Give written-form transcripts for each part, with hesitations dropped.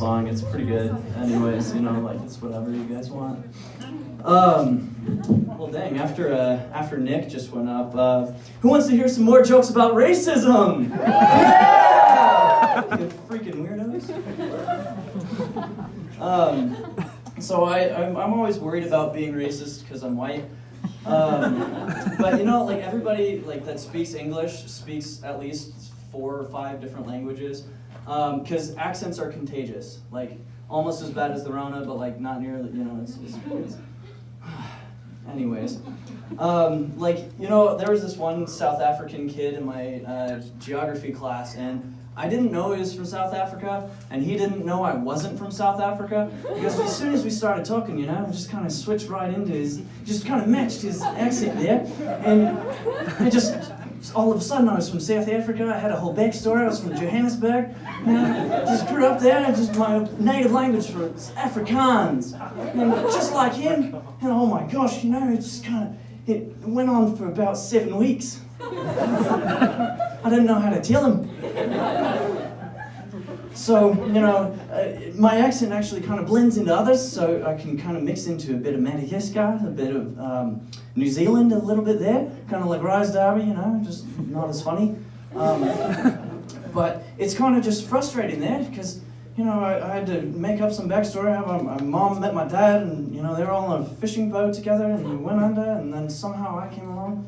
song. It's pretty good. Anyways, like it's whatever you guys want. Well, dang. After Nick just went up, who wants to hear some more jokes about racism? Yeah! You freaking weirdos. So I'm always worried about being racist because I'm white. But like everybody that speaks English speaks at least 4 or 5 different languages, because accents are contagious, like almost as bad as the Rona, but like not nearly. It's anyways, there was this one South African kid in my geography class, and I didn't know he was from South Africa, and he didn't know I wasn't from South Africa, because as soon as we started talking, I just kind of switched right into just kind of matched his accent there, and it just, all of a sudden I was from South Africa. I had a whole backstory. I was from Johannesburg, just grew up there, and just my native language was Afrikaans, and just like him, and oh my gosh, it just it went on for about 7 weeks. I didn't know how to tell him. So, my accent actually kind of blends into others, so I can kind of mix into a bit of Madagascar, a bit of New Zealand, a little bit there, kind of like Rise Derby, just not as funny. But it's kind of just frustrating there, because, I had to make up some backstory. My mom met my dad, and, they were all on a fishing boat together, and we went under, and then somehow I came along.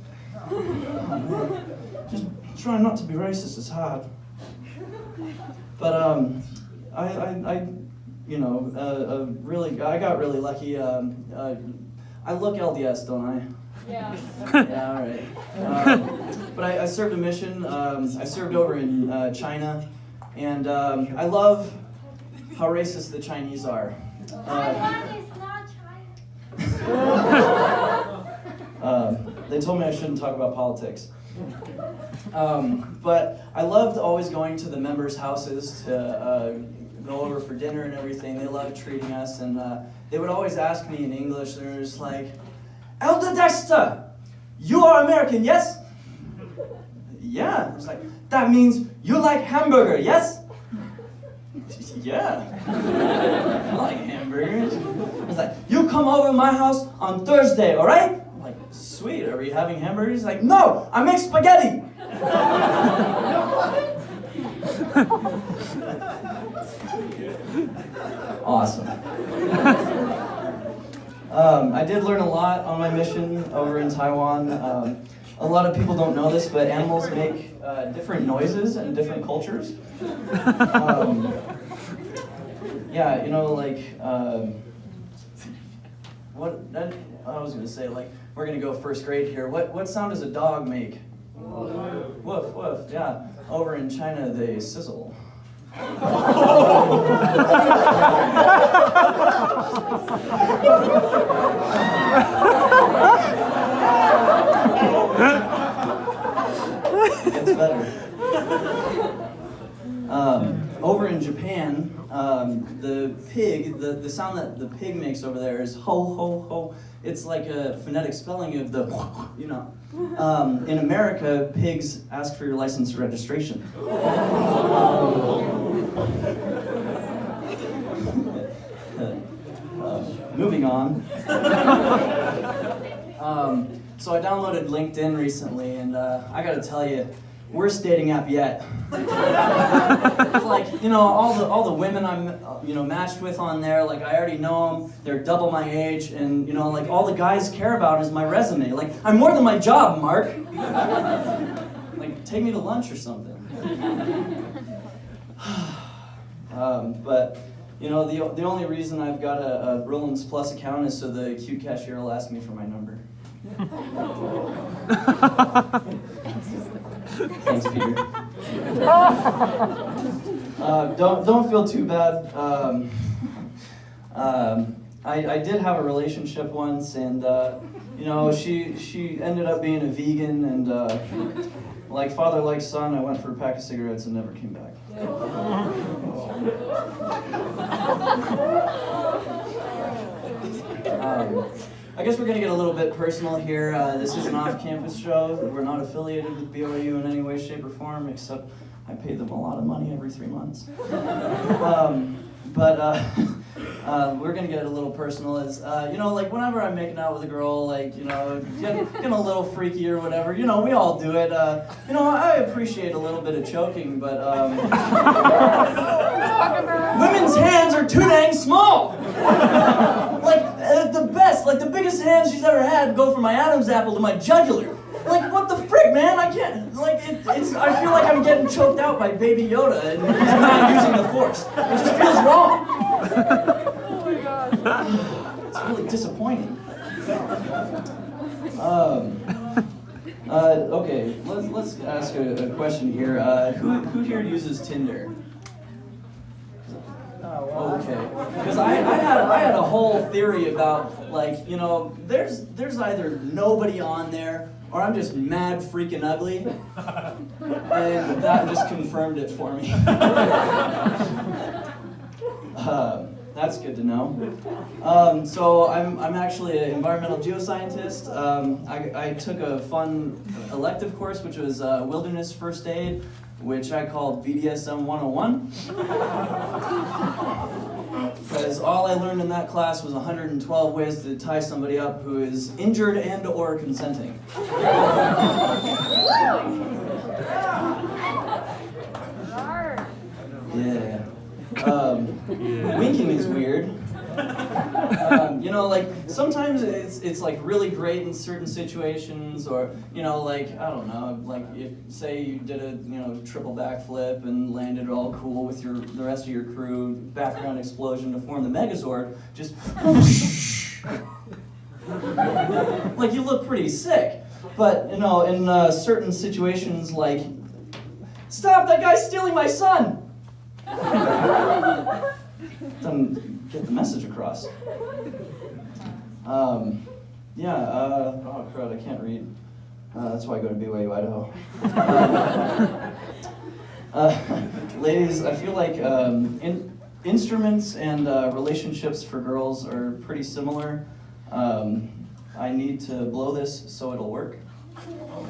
Oh, man. Just trying not to be racist is hard. But I got really lucky. I look LDS, don't I? Yeah. Yeah, all right. But I served a mission. I served over in China, and I love how racist the Chinese are. Taiwan is not China. They told me I shouldn't talk about politics. But I loved always going to the members' houses to go over for dinner and everything. They loved treating us, and they would always ask me in English, and they were just like, "Elder Dexter, you are American, yes?" Yeah. It's like, "That means you like hamburger, yes?" Yeah. I like hamburgers. It's like, "You come over to my house on Thursday, all right?" I'm like, "Sweet, are we having hamburgers?" Like, "No, I make spaghetti." Awesome. I did learn a lot on my mission over in Taiwan. A lot of people don't know this, but animals make different noises in different cultures. I was gonna say, we're gonna go first grade here. What sound does a dog make? Woof, woof, yeah. Over in China, they sizzle. It gets better. Over in Japan, the pig, the sound that the pig makes over there is ho, ho, ho. It's like a phonetic spelling of the, In America, pigs ask for your license and registration. Moving on. So I downloaded LinkedIn recently, and I gotta tell you, worst dating app yet. It's all the women I'm matched with on there, I already know them, they're double my age, and all the guys care about is my resume. I'm more than my job, Mark. Take me to lunch or something. But the only reason I've got a Rollins Plus account is so the cute cashier will ask me for my number. Thanks, Peter. Don't feel too bad. I did have a relationship once, and she ended up being a vegan, and like father like son, I went for a pack of cigarettes and never came back. I guess we're going to get a little bit personal here. This is an off-campus show. We're not affiliated with BYU in any way, shape, or form, except I pay them a lot of money every 3 months. But we're gonna get a little personal. Is you know, like whenever I'm making out with a girl, like you know, getting a little freaky or whatever. You know, we all do it. You know, I appreciate a little bit of choking, but women's hands are too dang small. The best, like the biggest hands she's ever had go from my Adam's apple to my jugular. Like, what the frick, man? I can't, like, it's, I feel like I'm getting choked out by Baby Yoda and he's not using the Force. It just feels wrong. Oh my gosh. It's really disappointing. Okay, let's ask a question here. Who here uses Tinder? Okay, because I had a whole theory about, like, you know, there's either nobody on there or I'm just mad freaking ugly, and that just confirmed it for me. That's good to know. So I'm actually an environmental geoscientist. I took a fun elective course, which was wilderness first aid, which I called BDSM 101. Because all I learned in that class was 112 ways to tie somebody up who is injured and or consenting. Yeah. Winking is weird. You know, like sometimes it's like really great in certain situations, or you know, like I don't know, like if say you did a triple backflip and landed all cool with the rest of your crew, background explosion to form the Megazord, just like you look pretty sick. But you know, in certain situations, like stop, that guy's stealing my son. Doesn't get the message across. Oh crud, I can't read. That's why I go to BYU, Idaho. Ladies, I feel like instruments and relationships for girls are pretty similar. I need to blow this so it'll work. For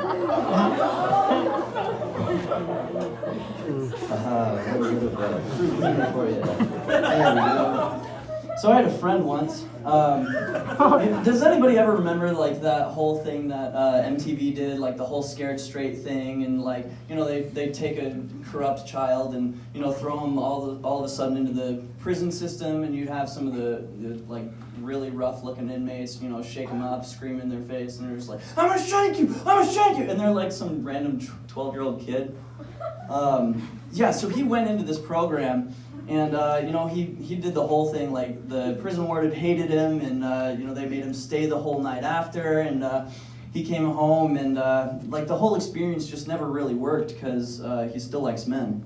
you. There we go. So I had a friend once. Does anybody ever remember like that whole thing that MTV did, like the whole Scared Straight thing, and like you know they take a corrupt child and you know throw them all of a sudden into the prison system, and you'd have some of the like really rough looking inmates, you know, shake them up, scream in their face, and they're just like, I'm gonna shank you, and they're like some random 12-year-old kid. Yeah, so he went into this program, and you know, he did the whole thing. Like the prison warden hated him, and you know, they made him stay the whole night after, and he came home, and like the whole experience just never really worked because he still likes men.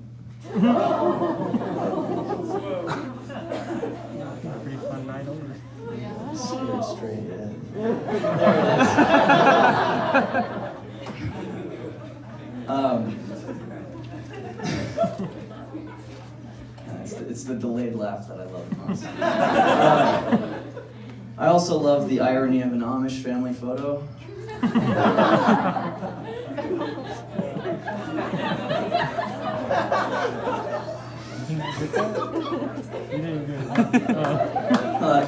Pretty fun night over. Scared straight, yeah. There it is. It's the delayed laugh that I love the most. I also love the irony of an Amish family photo.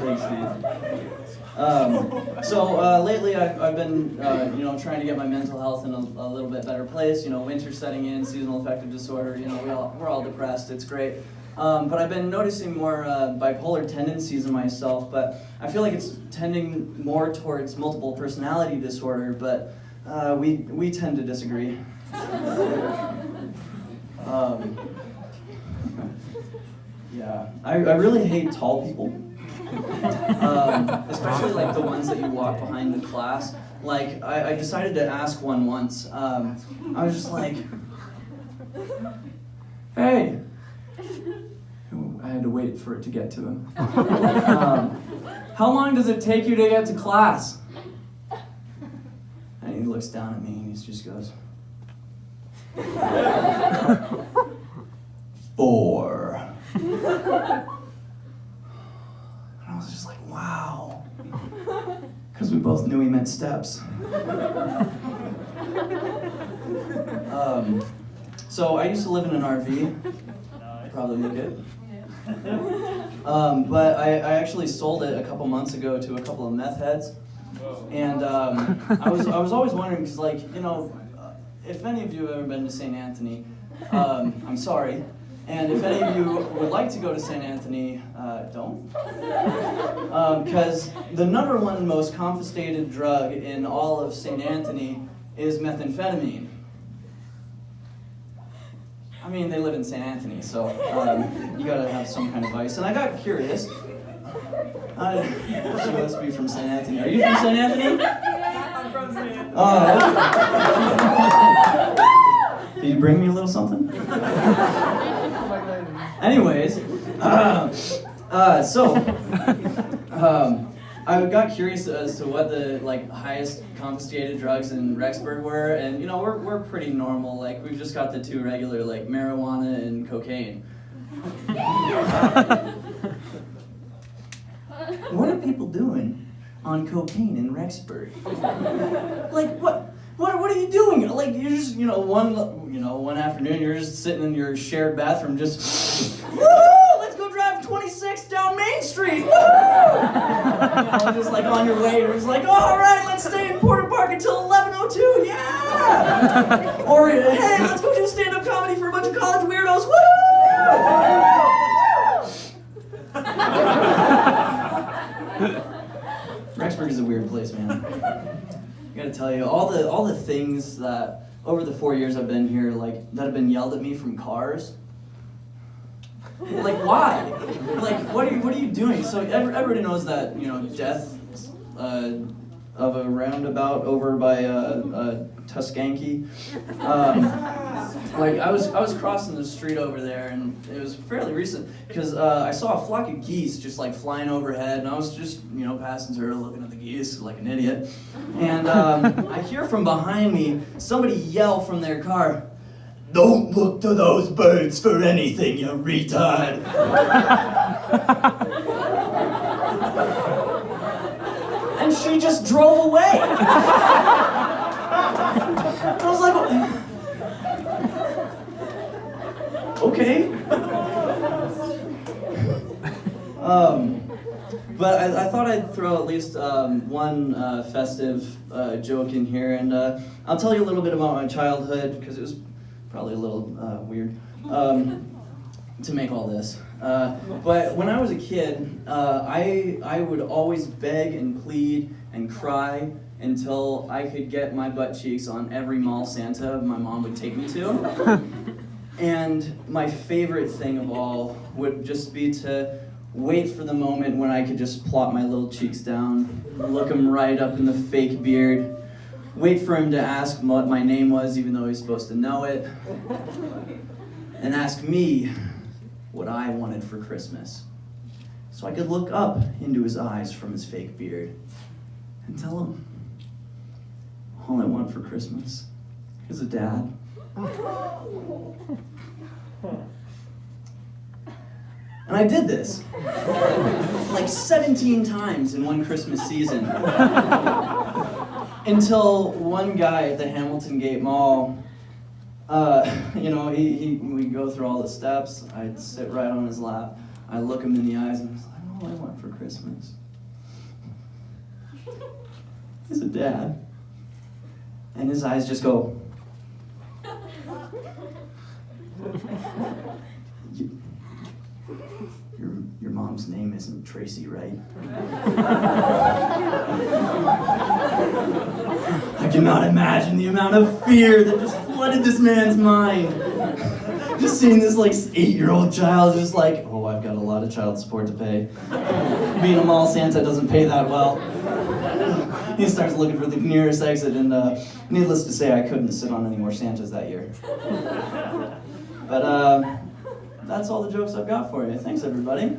Thanks, Steve. So lately I've been you know, trying to get my mental health in a little bit better place. You know, winter setting in, seasonal affective disorder. You know, we're all depressed. It's great. But I've been noticing more bipolar tendencies in myself. But I feel like it's tending more towards multiple personality disorder. But we tend to disagree. Yeah, I really hate tall people. Especially like the ones that you walk behind in class. Like I decided to ask one once. I was just like, hey. I had to wait for it to get to him. How long does it take you to get to class? And he looks down at me and he just goes, 4. And I was just like, wow. Because we both knew he meant steps. So I used to live in an RV. Probably look it. But I actually sold it a couple months ago to a couple of meth heads. And I was always wondering, because if any of you have ever been to St. Anthony, I'm sorry. And if any of you would like to go to St. Anthony, don't. Because the number one most confiscated drug in all of St. Anthony is methamphetamine. I mean, they live in St. Anthony, so you gotta have some kind of vice. And I got curious. She must be from St. Anthony. Are you from St. Anthony? I'm from St. Anthony. Oh. Can you bring me a little something? Anyways, I got curious as to what the highest confiscated drugs in Rexburg were, and we're pretty normal. Like, we've just got the two regular, like marijuana and cocaine. What are people doing on cocaine in Rexburg? Like, what are you doing? Like, you're just, one afternoon you're just sitting in your shared bathroom, just, woo! Let's go drive 26 down Main Street. Woo! Just like on your way, you're just like, all right, let's stay in Porter Park until 11:02. Yeah. Or hey, let's go do stand-up comedy for a bunch of college weirdos. Woo! Rexburg is a weird place, man. I gotta tell you, all the things that over the 4 years I've been here, that have been yelled at me from cars. Like, why? Like, what are you doing? So everybody knows that death of a roundabout over by Tuscanky. I was crossing the street over there, and it was fairly recent because I saw a flock of geese just flying overhead, and I was just passing through, looking at the geese like an idiot, and I hear from behind me somebody yell from their car, "Don't look to those birds for anything, you retard!" And she just drove away. I was like, okay. But I thought I'd throw at least one festive joke in here, and I'll tell you a little bit about my childhood, because it was probably a little weird to make all this. But when I was a kid, I would always beg and plead and cry until I could get my butt cheeks on every mall Santa my mom would take me to. And my favorite thing of all would just be to wait for the moment when I could just plop my little cheeks down, look him right up in the fake beard, wait for him to ask what my name was even though he's supposed to know it, and ask me what I wanted for Christmas. So I could look up into his eyes from his fake beard and tell him, all I want for Christmas is a dad. And I did this like 17 times in one Christmas season. Until one guy at the Hamilton Gate Mall, we go through all the steps, I'd sit right on his lap, I look him in the eyes, and I was like, all I want for Christmas is a dad. And his eyes just go, your mom's name isn't Tracy, right? I cannot imagine the amount of fear that just flooded this man's mind. Just seeing this 8-year-old child just oh, I've got a lot of child support to pay. Being a mall Santa doesn't pay that well. He starts looking for the nearest exit, and needless to say, I couldn't sit on any more Santas that year. But that's all the jokes I've got for you. Thanks, everybody.